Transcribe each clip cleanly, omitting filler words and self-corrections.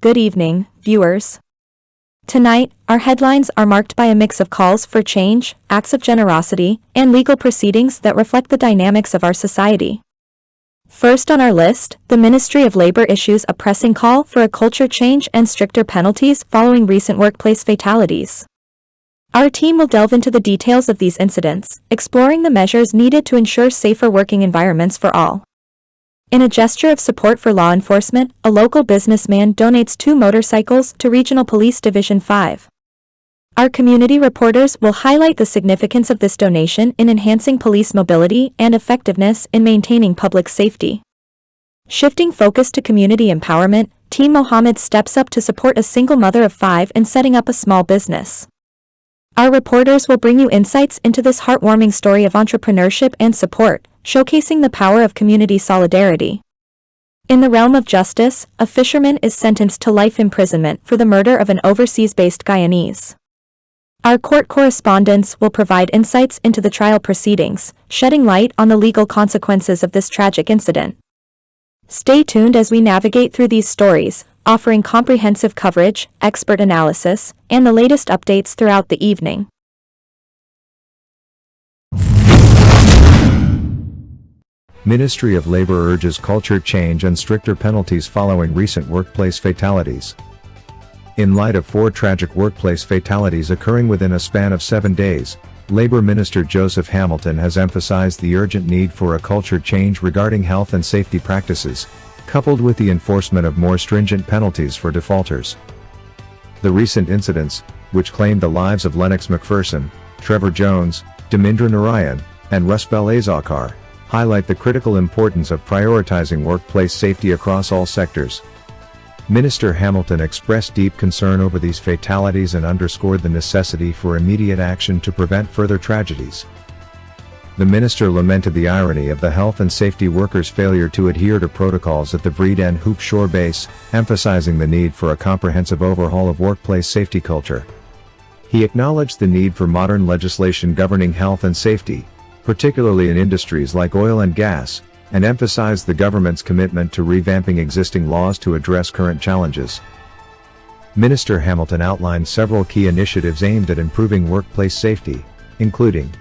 Good evening, viewers. Tonight, our headlines are marked by a mix of calls for change, acts of generosity, and legal proceedings that reflect the dynamics of our society. First on our list, the Ministry of Labor issues a pressing call for a culture change and stricter penalties following recent workplace fatalities. Our team will delve into the details of these incidents, exploring the measures needed to ensure safer working environments for all. In a gesture of support for law enforcement, a local businessman donates 2 motorcycles to Regional Police Division 5. Our community reporters will highlight the significance of this donation in enhancing police mobility and effectiveness in maintaining public safety. Shifting focus to community empowerment, Team Mohamed steps up to support a single mother of 5 in setting up a small business. Our reporters will bring you insights into this heartwarming story of entrepreneurship and support, showcasing the power of community solidarity. In the realm of justice, a fisherman is sentenced to life imprisonment for the murder of an overseas-based Guyanese. Our court correspondents will provide insights into the trial proceedings, shedding light on the legal consequences of this tragic incident. Stay tuned as we navigate through these stories, offering comprehensive coverage, expert analysis, and the latest updates throughout the evening. Ministry of Labor urges culture change and stricter penalties following recent workplace fatalities. In light of 4 tragic workplace fatalities occurring within a span of 7 days, Labor Minister Joseph Hamilton has emphasized the urgent need for a culture change regarding health and safety practices, coupled with the enforcement of more stringent penalties for defaulters. The recent incidents, which claimed the lives of Lennox McPherson, Trevor Jones, Demindra Narayan, and Rusbel Azakar, highlight the critical importance of prioritizing workplace safety across all sectors. Minister Hamilton expressed deep concern over these fatalities and underscored the necessity for immediate action to prevent further tragedies. The minister lamented the irony of the health and safety workers' failure to adhere to protocols at the Vreede and Hoop Shore base, emphasizing the need for a comprehensive overhaul of workplace safety culture. He acknowledged the need for modern legislation governing health and safety, particularly in industries like oil and gas, and emphasized the government's commitment to revamping existing laws to address current challenges. Minister Hamilton outlined several key initiatives aimed at improving workplace safety, including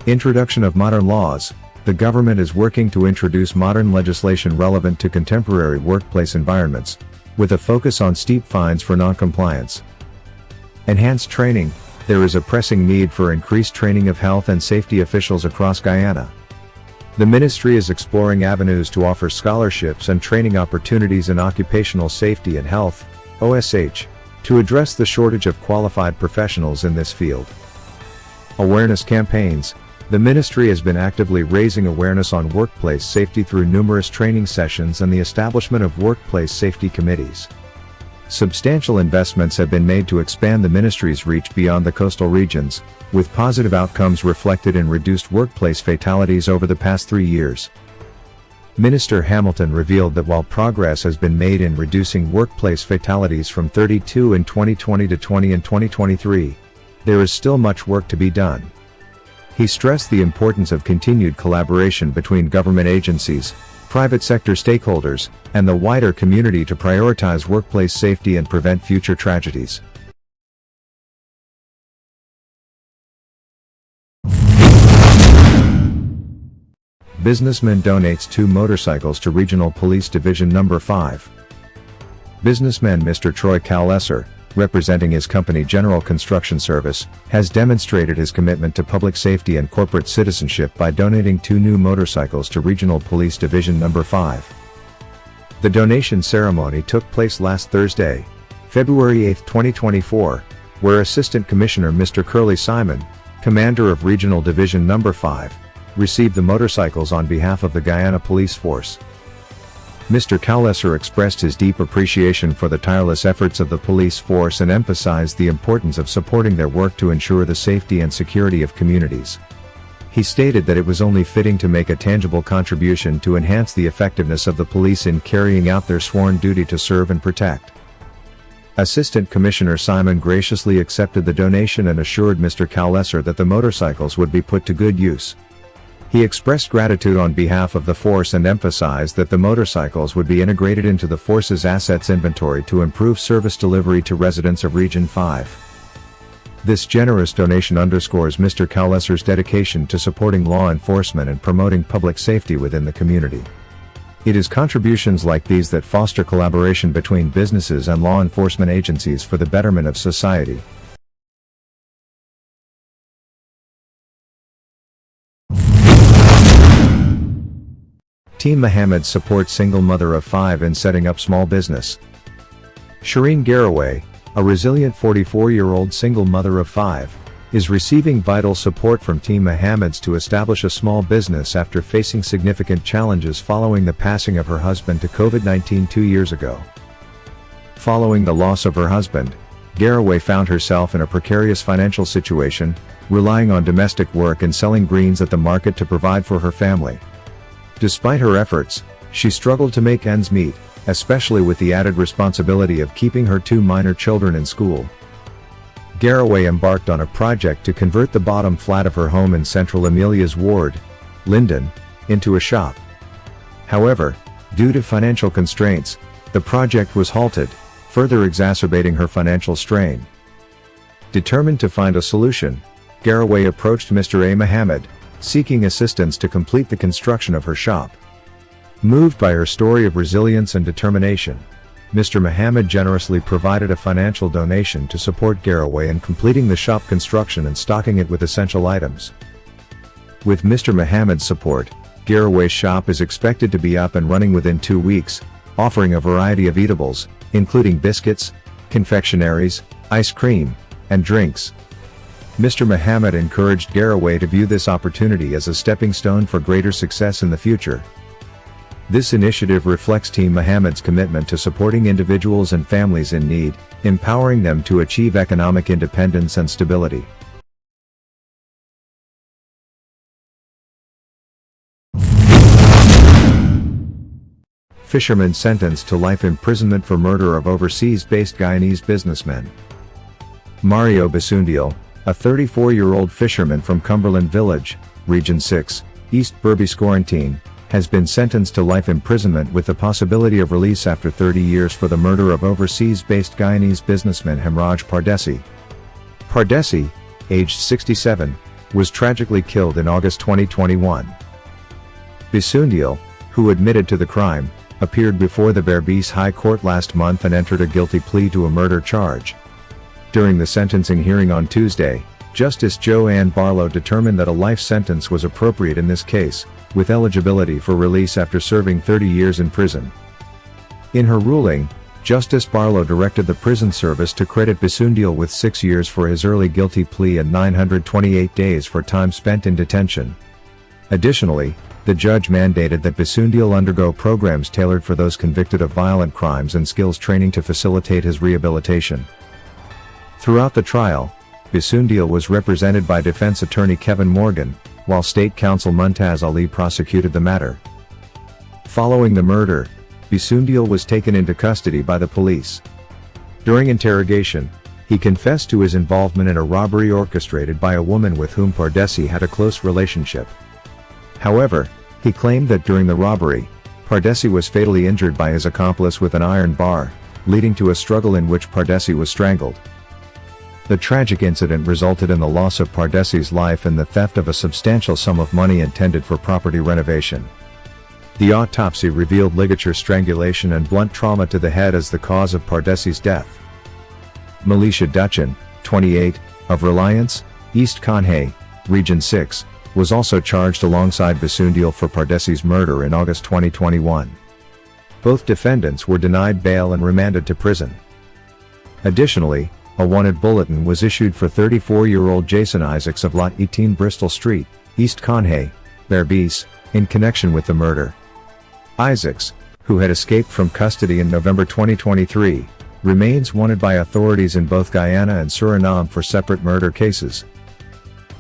introduction of modern laws. The government is working to introduce modern legislation relevant to contemporary workplace environments, with a focus on steep fines for non-compliance. Enhanced training. There is a pressing need for increased training of health and safety officials across Guyana. The ministry is exploring avenues to offer scholarships and training opportunities in occupational safety and health, OSH, to address the shortage of qualified professionals in this field. Awareness campaigns. The ministry has been actively raising awareness on workplace safety through numerous training sessions and the establishment of workplace safety committees. Substantial investments have been made to expand the ministry's reach beyond the coastal regions, with positive outcomes reflected in reduced workplace fatalities over the past 3 years. Minister Hamilton revealed that while progress has been made in reducing workplace fatalities from 32 in 2020 to 20 in 2023, there is still much work to be done. He stressed the importance of continued collaboration between government agencies, private sector stakeholders, and the wider community to prioritize workplace safety and prevent future tragedies. Businessman donates 2 motorcycles to Regional Police Division No. 5. Businessman Mr. Troy Kalesser, representing his company General Construction Service, has demonstrated his commitment to public safety and corporate citizenship by donating 2 new motorcycles to Regional Police Division No. 5. The donation ceremony took place last Thursday, February 8, 2024, where Assistant Commissioner Mr. Curly Simon, Commander of Regional Division No. 5, received the motorcycles on behalf of the Guyana Police Force. Mr. Kalesser expressed his deep appreciation for the tireless efforts of the police force and emphasized the importance of supporting their work to ensure the safety and security of communities. He stated that it was only fitting to make a tangible contribution to enhance the effectiveness of the police in carrying out their sworn duty to serve and protect. Assistant Commissioner Simon graciously accepted the donation and assured Mr. Kalesser that the motorcycles would be put to good use. He expressed gratitude on behalf of the force and emphasized that the motorcycles would be integrated into the force's assets inventory to improve service delivery to residents of Region 5. This generous donation underscores Mr. Cowlesser's dedication to supporting law enforcement and promoting public safety within the community. It is contributions like these that foster collaboration between businesses and law enforcement agencies for the betterment of society. Team Mohamed supports single mother of 5 in setting up small business. Shireen Garraway, a resilient 44-year-old single mother of 5, is receiving vital support from Team Mohamed's to establish a small business after facing significant challenges following the passing of her husband to COVID-19 2 years ago. Following the loss of her husband, Garraway found herself in a precarious financial situation, relying on domestic work and selling greens at the market to provide for her family. Despite her efforts, she struggled to make ends meet, especially with the added responsibility of keeping her 2 minor children in school. Garraway embarked on a project to convert the bottom flat of her home in Central Amelia's ward, Linden, into a shop. However, due to financial constraints, the project was halted, further exacerbating her financial strain. Determined to find a solution, Garraway approached Mr. A. Mohamed, seeking assistance to complete the construction of her shop. Moved by her story of resilience and determination, Mr. Mohamed generously provided a financial donation to support Garraway in completing the shop construction and stocking it with essential items. With Mr. Mohamed's support, Garraway's shop is expected to be up and running within 2 weeks, offering a variety of eatables, including biscuits, confectionaries, ice cream, and drinks. Mr. Mohamed encouraged Garraway to view this opportunity as a stepping stone for greater success in the future. This initiative reflects Team Mohamed's commitment to supporting individuals and families in need, empowering them to achieve economic independence and stability. Fisherman sentenced to life imprisonment for murder of overseas-based Guyanese businessman. Mario Bisundial, a 34-year-old fisherman from Cumberland Village, Region 6, East Berbice, has been sentenced to life imprisonment with the possibility of release after 30 years for the murder of overseas-based Guyanese businessman Hemraj Pardesi. Pardesi, aged 67, was tragically killed in August 2021. Bisundial, who admitted to the crime, appeared before the Berbice High Court last month and entered a guilty plea to a murder charge. During the sentencing hearing on Tuesday, Justice Joanne Barlow determined that a life sentence was appropriate in this case, with eligibility for release after serving 30 years in prison. In her ruling, Justice Barlow directed the prison service to credit Bisundial with 6 years for his early guilty plea and 928 days for time spent in detention. Additionally, the judge mandated that Bisundial undergo programs tailored for those convicted of violent crimes and skills training to facilitate his rehabilitation. Throughout the trial, Bisundial was represented by defense attorney Kevin Morgan, while State Counsel Muntaz Ali prosecuted the matter. Following the murder, Bisundial was taken into custody by the police. During interrogation, he confessed to his involvement in a robbery orchestrated by a woman with whom Pardesi had a close relationship. However, he claimed that during the robbery, Pardesi was fatally injured by his accomplice with an iron bar, leading to a struggle in which Pardesi was strangled. The tragic incident resulted in the loss of Pardesi's life and the theft of a substantial sum of money intended for property renovation. The autopsy revealed ligature strangulation and blunt trauma to the head as the cause of Pardesi's death. Militia Dutchin, 28, of Reliance, East Conhay, Region 6, was also charged alongside Bisundial for Pardesi's murder in August 2021. Both defendants were denied bail and remanded to prison. Additionally, a wanted bulletin was issued for 34-year-old Jason Isaacs of Lot 18 Bristol Street, East Conhay, Berbice, in connection with the murder. Isaacs, who had escaped from custody in November 2023, remains wanted by authorities in both Guyana and Suriname for separate murder cases.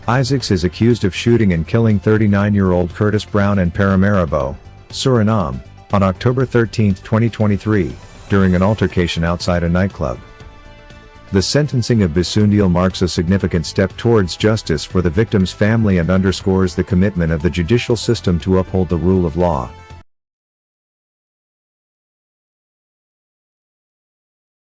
Isaacs is accused of shooting and killing 39-year-old Curtis Brown in Paramaribo, Suriname, on October 13, 2023, during an altercation outside a nightclub. The sentencing of Bisundial marks a significant step towards justice for the victim's family and underscores the commitment of the judicial system to uphold the rule of law.